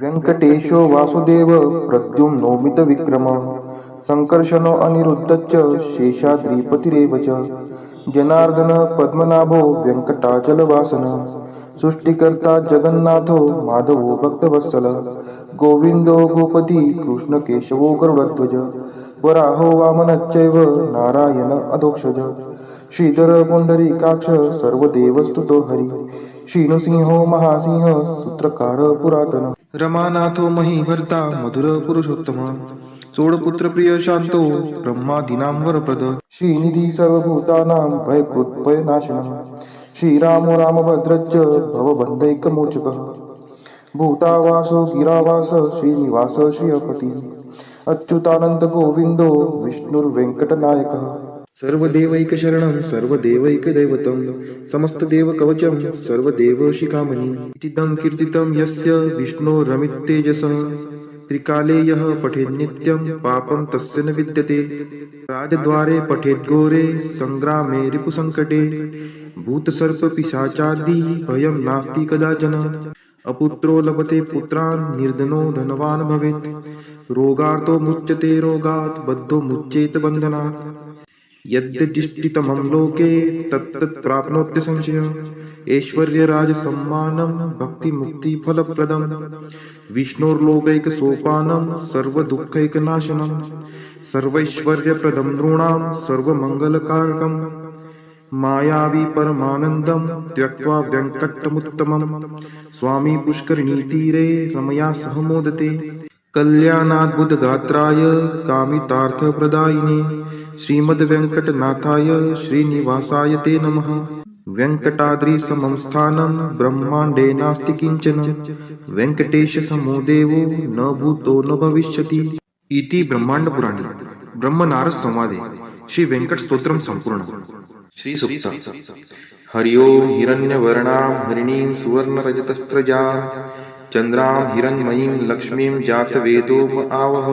व्यङ्कटेशो वासुदेव प्रद्युम्नोमित विक्रम संकर्षणो अनिरुद्धश्च शेषाद्रिपतिरेव च जनार्दन पद्मनाभो व्यङ्कटाचलवासन सृष्टिकर्ता जगन्नाथो माधवो भक्तवत्सल गोविन्दो गोपति कृष्णकेशवो गरुडध्वज वराहो वामनश्चैव नारायण अधोक्षज श्रीधर पुण्डरीकाक्ष सर्वदेवस्तुतो हरि श्रीनृसिंहो महासिंह सूत्रकार पुरातन रमानाथो महीभर्ता मधुर पुरुषोत्तम चोडपुत्र प्रिय शांतो ब्रह्मादीनां वरप्रद श्रीनिधी सर्वभूतानां भयकृत्भयनाशनः श्रीरामो रामभद्रश्च भवबन्धैकमोचकः भूतावासो गिरावास श्रीनिवास श्रियपति अच्युतानंद गोविंदो विष्णुर्वेंकटनायकः सर्वदेवैकशरणं सर्वदेवैकदैवतं समस्तदेवकवचं सर्वदेवशिखामणि इतीदं कीर्तितं यस्य विष्णोरमिततेजसः त्रिकाले यः पठेन्नित्यं पापं तस्य न विद्यते राजद्वारे पठेद्घोरे सङ्ग्रामे रिपुसङ्कटे भूतसर्पपिशाचादि भयं नास्ति कदाचन अपुत्रो लभते पुत्रान् निर्धनो धनवान् भवेत् रोगार्तो मुच्यते रोगात् बद्धो मुच्येत बन्धनात् यद्यदिष्टितमं लोके तत्तत् प्राप्नोत्य संशयः ऐश्वर्यराजसम्मानं भक्तिमुक्तिफलप्रदं विष्णोर्लोकैकसोपानं सर्वदुःखैकनाशनं सर्वैश्वर्यप्रदं नृणां सर्वमङ्गलकारकं मायावी परमानन्दं त्यक्त्वा व्यङ्कटमुत्तमं स्वामी पुष्करिणीतीरे रमया सह मोदते कल्याणाद्भुतगात्राय कामितार्थप्रदायिने श्रीमद्वेङ्कटनाथाय श्रीनिवासाय ते नमः वेङ्कटाद्रिसमं स्थानं ब्रह्माण्डे नास्ति किञ्चन वेङ्कटेशसमो देवो न भूतो न भविष्यति इति ब्रह्माण्डपुराणे ब्रह्मनारद संवादे श्री वेङ्कटस्तोत्रं सम्पूर्णम् श्री सूक्त हरि ओं हिरण्यवर्णां हरिणीं सुवर्णरजतस्रजां चन्द्रां हिरण्मयीं लक्ष्मीं जातवेदो आवह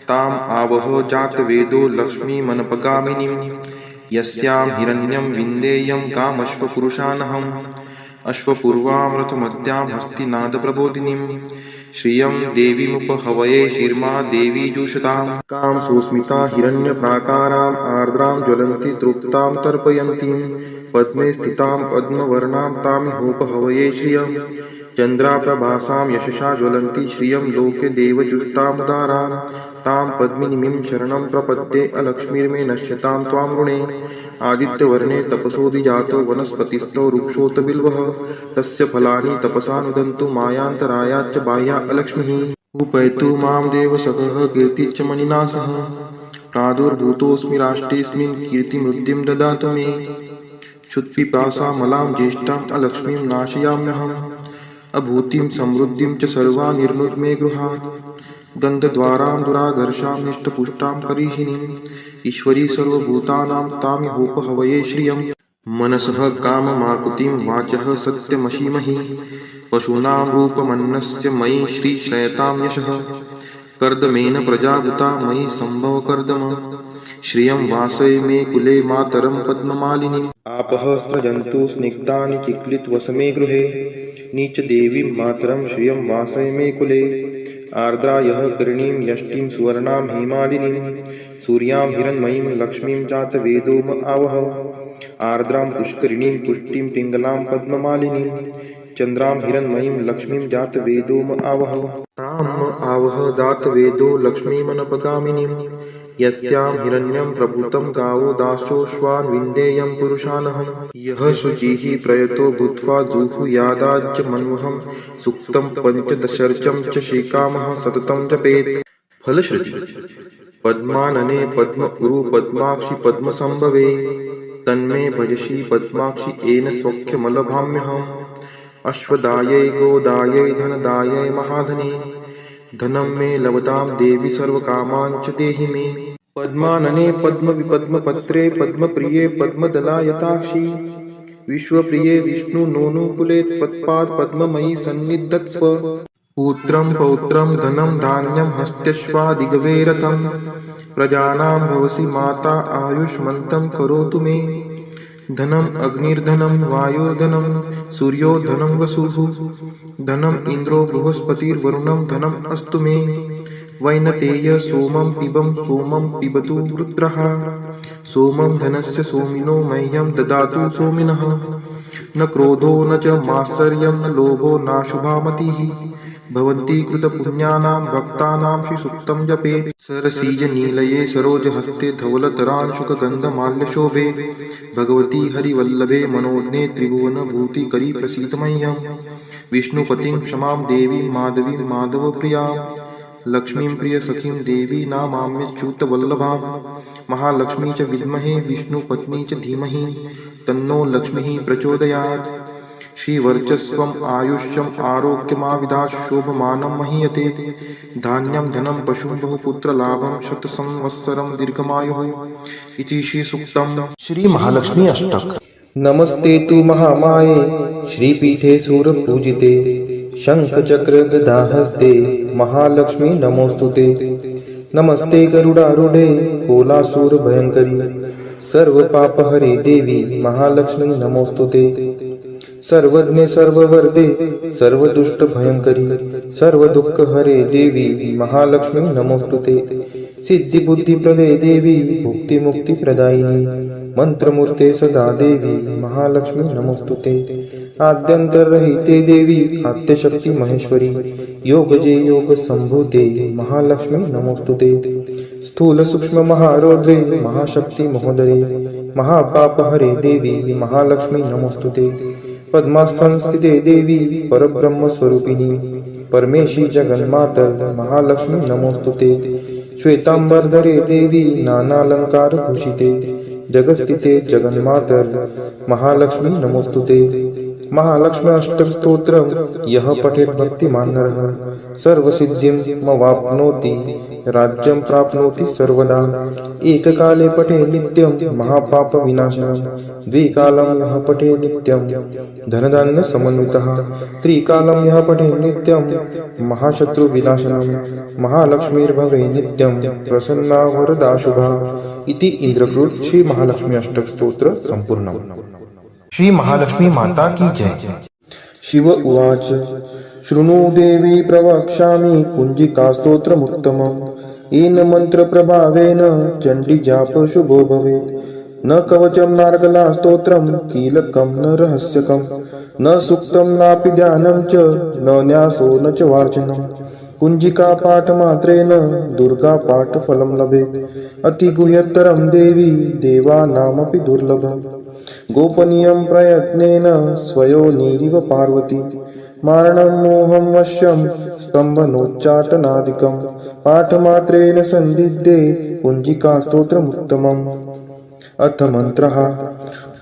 ताम् आवह जातवेदो लक्ष्मीमनपगामिनीं यस्यां हिरण्यं विन्देयं कामश्वपुरुषानहम् अश्वपूर्वां रथमद्यां हस्तिनादप्रबोधिनीं श्रियं देवीमुपहवये शिर्मा देवी जुषतां कां सुस्मिता हिरण्यप्राकाराम् आर्द्रां ज्वलन्ति तृप्तां तर्पयन्तीं पद्मे स्थितां पद्मवर्णां तामिहोपहवये श्रियं चन्द्राप्रभासां यशसा ज्वलन्ति श्रियं लोके देवजुष्टामुदारां तां पद्मिनीं शरणं प्रपद्ये अलक्ष्मीर्मे नश्यतां त्वां ऋणे आदित्यवर्णे तपसोऽधिजातो वनस्पतिस्थो वृक्षोत बिल्वः तस्य फलानि तपसा नुदन्तु मायान्तरायाच्च बाह्या अलक्ष्मीः उपैतु मां देवसखः कीर्तिश्च मणिना सह प्रादुर्भूतोऽस्मि राष्ट्रेऽस्मिन् कीर्तिमृद्धिं ददातु मे क्षुत्पिपासामलां ज्येष्ठाम् अलक्ष्मीं नाशयाम्यहम् अभूतिं समृद्धिं च सर्वा निर्नुद्मे गृहात् गन्धद्वारां दुराधर्षां निष्ठपुष्टां करीषिणीं ईश्वरी सर्वभूतानां तामिहोपहवये श्रियं मनसः काममाकुतिं वाचः सत्यमशीमहि पशूनां रूपमन्नस्य मयि श्रीशयतां यशः कर्दमेन प्रजाभूता मयि सम्भवकर्दम श्रियं वासय मे कुले मातरं पद्ममालिनीम् आपः स्रजन्तु स्निग्धानि चिक्लितवसमे गृहे नीचदेवीं मातरं श्रियं वासय मे कुले आर्द्रा यः करणीं यष्टिं सुवर्णां हेमालिनीं सूर्यां हिरण्मयीं लक्ष्मीं जातवेदोम आवह आर्द्रां पुष्करिणीं पुष्टिं पिङ्गलां पद्ममालिनीं चन्द्रां हिरण्मयीं लक्ष्मीं जातवेदोम आवह ताम् आवह जातवेदो लक्ष्मीमनपगामिनीं यस्यां हिरण्यं प्रभूतं गावो दाश्चोश्वान् विन्देयं पुरुषानहं यः शुचिः प्रयतो भूत्वा जुहुयादाज्य मन्वहं सुक्तं पञ्चदशर्चं च श्रीकामः सततं जपेत् फलश्रुति पद्मानने पद्म उरु पद्माक्षि पद्मसंभवे तन्मे भजसि पद्माक्षि येन सौख्यमलभाम्यहम् अश्वदायै गोदायै धनदायै महाधने धनं मे लभतां देवी सर्वकामान् च देहि मे पद्मानने पद्मविपद्मपत्रे पद्मप्रिये पद्मदलायताक्षि विश्वप्रिये विष्णुनोनुकुले त्वत्पाद पद्ममयि सन्निधत्स्व पुत्रं पौत्रं धनं धान्यं हस्त्यश्वादिगवे रथं प्रजानां भवसि माता आयुष्मन्तं करोतु मे धनम अग्निर्धनम वायुर्धनम सूर्यो धनम वसुः धनम इंद्रो बृहस्पतिर्वरुणम धनम अस्तु मे वैनतेय सोमं पिबतु रुद्रः सोमं धनस्य सोमिनो मह्यं ददातु सोमिनः न क्रोधो न च मात्सर्यं न लोभो नाशुभा मतिः भवन्ति कृतपुण्यानां भक्तानां श्रीसूक्तं जपेत् सरसीजनीलये सरोजहस्ते धवलतरांशुकगन्धमाल्यशोभे भगवती हरिवल्लभे मनोज्ञे त्रिभुवनभूतिकरी प्रसीदमह्यं विष्णुपतिं क्षमां देवीं माधवीं माधवप्रियां लक्ष्मीं प्रियसखीं देवी नामाम्यच्युतवल्लभां महालक्ष्मी च विद्महे विष्णुपत्नी च धीमहि तन्नो लक्ष्मीः प्रचोदयात् श्रीवर्चस्वम् आयुष्यम् आरोग्यमाविधात् शोभमानं महीयते धान्यं धनं पशुं बहुपुत्रलाभं शतसंवत्सरं दीर्घमायुः इति श्रीसूक्तम्। श्री महालक्ष्मी अष्टक। नमस्ते तु महामाये श्रीपीठे सूरपूजिते शङ्खचक्रगदाहस्ते महालक्ष्मी नमोस्तुते नमस्ते गरुडारूढे कोलासुरभयङ्करी सर्वपापहरे देवी महालक्ष्मी नमोस्तुते सर्वज्ञे सर्ववर्धे सर्वदुष्टभयङ्करी सर्वदुःखहरे देवी महालक्ष्मी नमोस्तुते सिद्धिबुद्धिप्रदे देवी भुक्तिमुक्तिप्रदायिनी मंत्रमूर्ते सदा देवी महालक्ष्मी नमोस्तुते आद्यंतरहिते देवी आद्यशक्ति महेश्वरी योगजे योग संभूते महालक्ष्मी नमोस्तुते स्थूल सूक्ष्म महारौद्रे महाशक्ति महोदरे महापापहरे देवी महालक्ष्मी नमोस्तुते पद्मास्थं स्थिते देवी परब्रह्म स्वरूपिणी परमेशी जगन्मातर महालक्ष्मी नमोस्तुते श्वेतांबरधरे देवी नानालंकार भूषिते जगस्थिते जगन्मातर महालक्ष्मी नमोस्तुते महालक्ष्मी अष्टक स्तोत्रम यह पठेत भक्तिमान नरः सर्वसिद्धिमवाप्नोति राज्यं प्राप्नोति सर्वदा एककाले पठे नित्यं महापाप विनाशनं द्विकालं यः पठे नित्यं धनधान्य समन्वितः त्रिकालं यः पठे नित्यं महाशत्रु विनाशनं महालक्ष्मीर्भवे नित्यं प्रसन्ना वरदा शुभा इति इंद्रकृत श्री महालक्ष्मी अष्टक स्तोत्र संपूर्णम्। श्री महालक्ष्मी माता की जय। शिव उवाच शृणु देवी प्रवक्ष्यामि कुञ्जिकास्तोत्रमुत्तमम् येन मन्त्रप्रभावेन चण्डीजाप शुभो भवेत् न कवचं नार्गला स्तोत्रं कीलकं न रहस्यकं न सूक्तं नापि ध्यानं च न न्यासो न च वार्चनं कुञ्जिका पाठमात्रेण दुर्गा पाठफलं लभेत् अतिगुह्यतरं देवी देवानामपि दुर्लभम् गोपनीयं प्रयत्नेन स्वयोनिरिव पार्वती मारणं मोहं वश्यं स्तम्भनोच्चाटनादिकं पाठमात्रेण सन्दिग्धे कुञ्जिका स्तोत्रमुत्तमम्। अथ मन्त्रः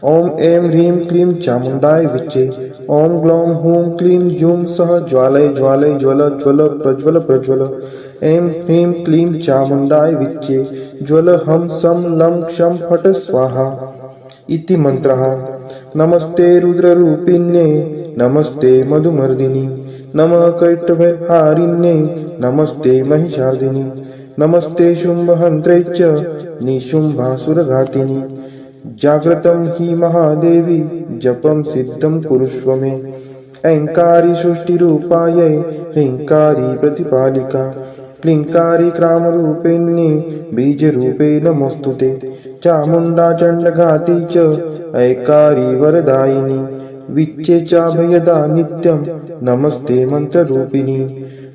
ॐ ऐं ह्रीं क्लीं चामुण्डाय विच्चे ॐ ग्लौं हूं क्लीं जूं सः ज्वालय ज्वालय ज्वल ज्वल प्रज्वल प्रज्वल ऐं ह्रीं क्लीं चामुण्डाय विच्चे ज्वल हं सं लं क्षं फट स्वाहा इति मंत्रः। नमस्ते रुद्ररूपिण्ये नमस्ते मधुमर्दिनी नमः कैटभहारिण्ये नमस्ते महिषार्दिनी नमस्ते शुम्भहन्त्रे च निशुम्भासुरघातिनी जाग्रतं हि महादेवी जपं सिद्धं कुरुष्व मे ऐङ्कारी सृष्टिरूपायै ह्रीङ्कारी प्रतिपालिका क्लीङ्कारी क्रामरूपिण्ये बीजरूपे नमोस्तुते चामुण्डा चण्डघाती च ऐकारी वरदायिनी विच्चे चाभयदा नित्यं नमस्ते मंत्ररूपिणी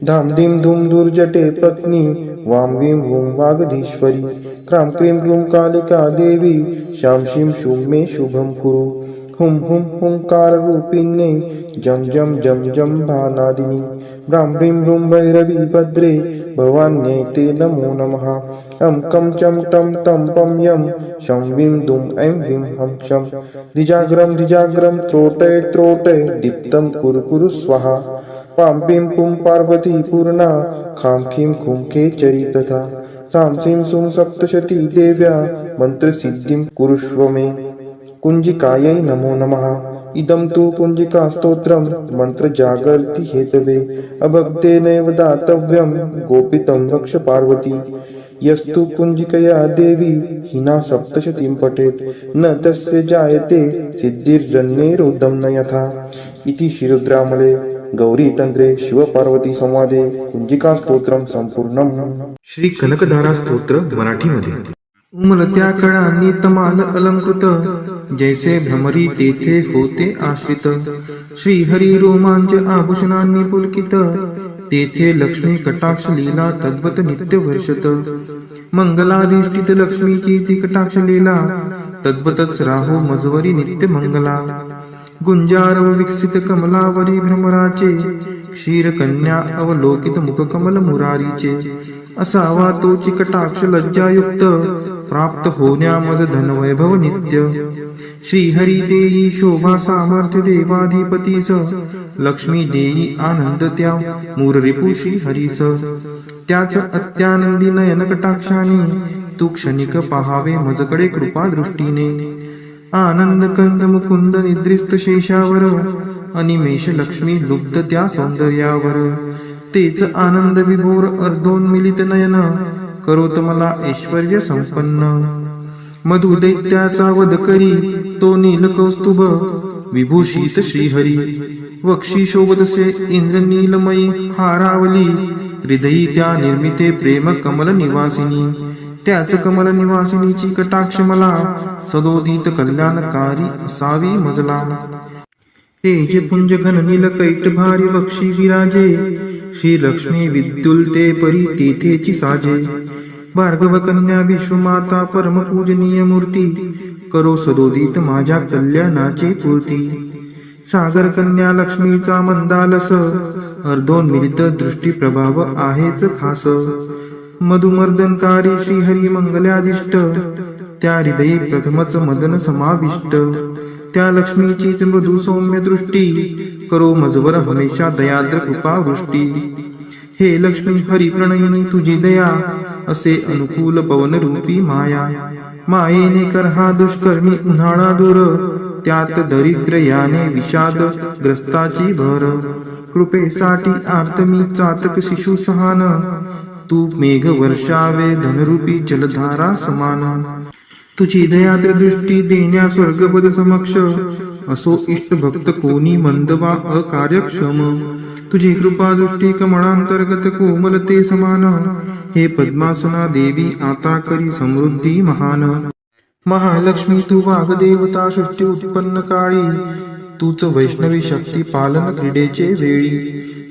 धाम धीम धूम दुर्जटे पत्नी वां वीं वूं वागधीश्वरी क्रां क्रीं क्रूं कालिका देवी शां शीं शूं मे शुभं कुरु हुं हुं हुंकाररूपिण्ये जं जं जं जं भानादिनी ब्रां ह्रीं ह्रूं भैरवी भद्रे भवान्यै ते नमो नमः अं कं चं टं तं पं यं शं वीं दुं ऐं ह्रीं हं शं द्विजाग्रं त्रोटय त्रोटय दीप्तं कुरु कुरु स्वाहा पां पीं पुं पार्वती पूर्णा खां खीं खुं खेचरी तथा सां सीं सुं सप्तशती देव्या मन्त्रसिद्धिं कुरुष्व मे कुञ्जिकायै नमो नमः इदं तु कुञ्जिका स्तोत्रं मन्त्रजागर्ति हेतवे अभक्तेनैव दातव्यं गोपितं वक्ष पार्वती यस्तु पुंजिकया देवी हिना सप्तशतीं पठेत् न तस्य जायते सिद्धिर्जन्यैरुद्धं न यथा इति श्रीरुद्रामले गौरीतंत्रे शिवपार्वती संवादे कुंजिका स्तोत्रम संपूर्णम. श्री कनकधारा स्तोत्र मराठीमध्ये. उमलत्या कळांनी तमाल अलंकृत, जैसे भ्रमरी तेथे होते आश्रित. श्रीहरी रोमांच आभूषणांनी पुलकित, तेथे लक्ष्मी कटाक्ष लीला तद्वत नित्य वर्षत. मंगलाधिष्ठित लक्ष्मीची ती कटाक्ष लीला, तद्वतच राहो मजवरी नित्य मंगला. गुंजारव विकसित कमलावरी भ्रमराचे, क्षीरकन्या अवलोकित मुखकमल मुरारीचे. असावा तोची कटाक्ष लज्जायुक्त, प्राप्त होण्या मज धनवैभव नित्य. श्रीहरी देई शोभा सामर्थ्य देवाधिपतीस, लक्ष्मी देई आनंद त्या मूररिपू श्रीहरीस. त्याच अत्यानंदी नयन कटाक्षाने, तू क्षणिक पहावे मजकडे कृपा दृष्टीने. आनंद कंद मुकुंद निद्रिस्त शेषावर, अनिमेष लक्ष्मी लुब्ध त्या सौंदर्यावर. तेच आनंद विभोर अर्धोन्मिलित नयन, करोत मला ऐश्वर्य संपन्न. मधुदैत्याचा वध करी तो नीलकौस्तुभ, विभूषित श्रीहरी. वक्षी शोभतसे इंद्रनीलमयी हारावली, हृदयी त्या निर्मिते प्रेम कमल निवासिनी. त्याच कमल निवासिनीची कटाक्ष मला, सदोदित कल्याणकारी असावी मजला. तेज पुंज घन नील कैट भारी वक्षी विराजे, श्री लक्ष्मी विद्युलते परी तेथेची साजे. भार्गव कन्या विश्वमाता परम पूजनीय मूर्ती, करो सदोदित माझ्या कल्याणाची पूर्ती. सागर कन्या लक्ष्मीचा मंदालस, अर्धोन्मिलित दृष्टी प्रभाव आहेच खास. मधुमर्दनकारी श्रीहरी मंगलाधिष्ट, त्या हृदयी प्रथमच मदन समाविष्ट. त्या लक्ष्मीचीच मृदू सौम्य दृष्टी, करो मजवर हमेशा दयाद्र कृपा वृष्टी. हे लक्ष्मी हरी प्रणयिनी तुझी दया, असे अनुकूल पवन रूपी माया. मायेने कर हा दुष्कर्मी उन्हाळा दूर, त्यात दरिद्र याने विषाद ग्रस्ताची भर. कृपेसाठी आर्त मी चातक शिशु सहान, तू मेघ वर्षावे धनरूपी जलधारा समान. तुझी दयाद्र दृष्टी देण्या स्वर्गपद समक्ष, असो इष्ट भक्त कोणी मंद वा अकार्यक्षम. तुझी कृपा दृष्टी कमळांतर्गत कोमलते समान. हे पद्मासना देवी आता करी समृद्धी महान. महालक्ष्मी तू वाग्देवता सृष्टी उत्पन्न काळी, तूच वैष्णवी शक्ती पालन क्रीडेचे वेळी.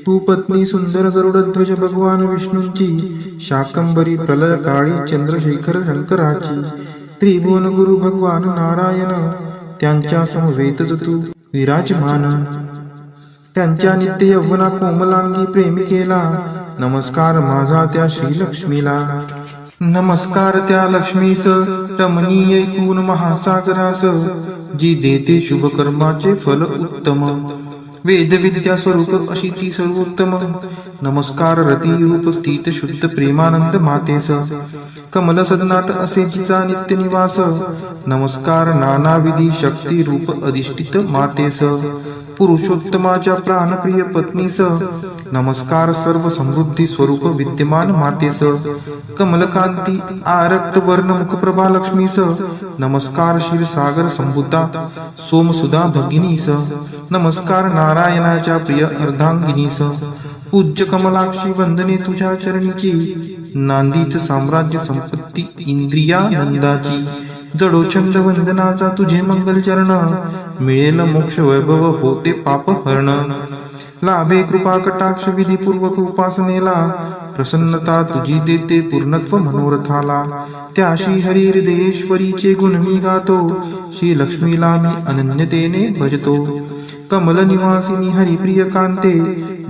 तू पत्नी सुंदर गरुडध्वज भगवान विष्णूंची, शाकंबरी प्रलय काळी चंद्रशेखर शंकराची. त्रिभुवन गुरु भगवान नारायण, त्यांच्या समवेतच तू विराजमान. त्यांच्या नित्य यौवना कोमलांगी प्रेमिकेला, नमस्कार माझा त्या श्रीलक्ष्मीला. नमस्कार त्या लक्ष्मीस रमणीय ऐकून महासागरास, जी देते शुभ कर्माचे फल उत्तम. वेद विद्या स्वरूप अशी ती सर्वोत्तम. नमस्कार रती रूप स्थित शुद्ध प्रेमानंद मातेस. कमल सदनात असे जिचा नित्य निवास. नमस्कार नानाविधी शक्ती रूप अधिष्ठित मातेस. पुरुषोत्तमाच्या प्राणप्रिय पत्नीस. नमस्कार सर्व समृद्धी स्वरूप विद्यमान मातेस. कमलकांती आरक्त वर्ण मुखप्रभा लक्ष्मीस. नमस्कार क्षीरसागर संबुद्धा सोमसुधा भगिनीस. नमस्कार नारायणाच्या प्रिय अर्धांगिनीस. पूज्य कमलाक्षी वंदने तुझ्या चरणीची, नांदीच साम्राज्य संपत्ती इंद्रियानंदाची. जडोछंद वंदनाचा तुझे मंगल चरण, मिळेल मोक्ष वैभव होते पाप हरण. लाभे कृपा कटाक्ष विधीपूर्वक उपासनेला, प्रसन्नता तुझी देते पूर्णत्व मनोरथाला. त्या श्री हरी हृदयेश्वरीचे गुण मी गातो, श्री लक्ष्मीला मी अनन्यतेने भजतो. कमल निवासिनी हरिप्रिय कांते,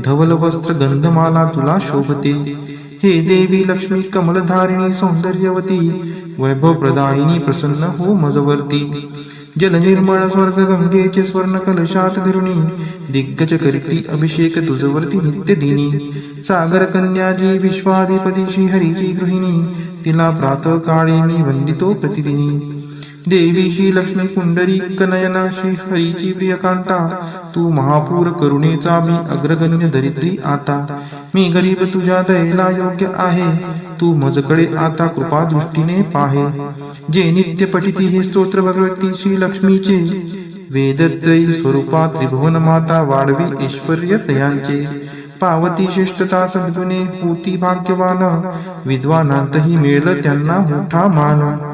धवल वस्त्र गंधमाला तुला शोभते. हे देवी लक्ष्मी कमलधारिणी सौंदर्यवती, वैभव प्रदायिनी प्रसन्न हो मजवर्ती. जल निर्मळ स्वर्ग गंगेचे स्वर्ण कलशात धरुणी, दिग्गज करती अभिषेक तुझवरती नित्य दिनी. सागर कन्याजी विश्वाधिपती श्री हरीची गृहिणी, तिला प्रातः काळी मी वंदितो प्रतिदिनी. देवी श्री लक्ष्मी पुंडरी कनयना श्री हरीची प्रियकांता, तू महापूर करुणेचा मी अग्रगण्य दरिद्री आता. मी गरीब तुझ्या दयेला योग्य आहे, तू मजकडे आता कृपा दृष्टीने पाहे. जे नित्य पठिती हे स्तोत्र भगवती श्री लक्ष्मीचे, वेदत्रयी स्वरूपा त्रिभुवन माता वाढवी ऐश्वर्य तयांचे. पावती श्रेष्ठता सद्गुणे होती भाग्यवान, विद्वानांतही मिळेल त्यांना मोठा मान.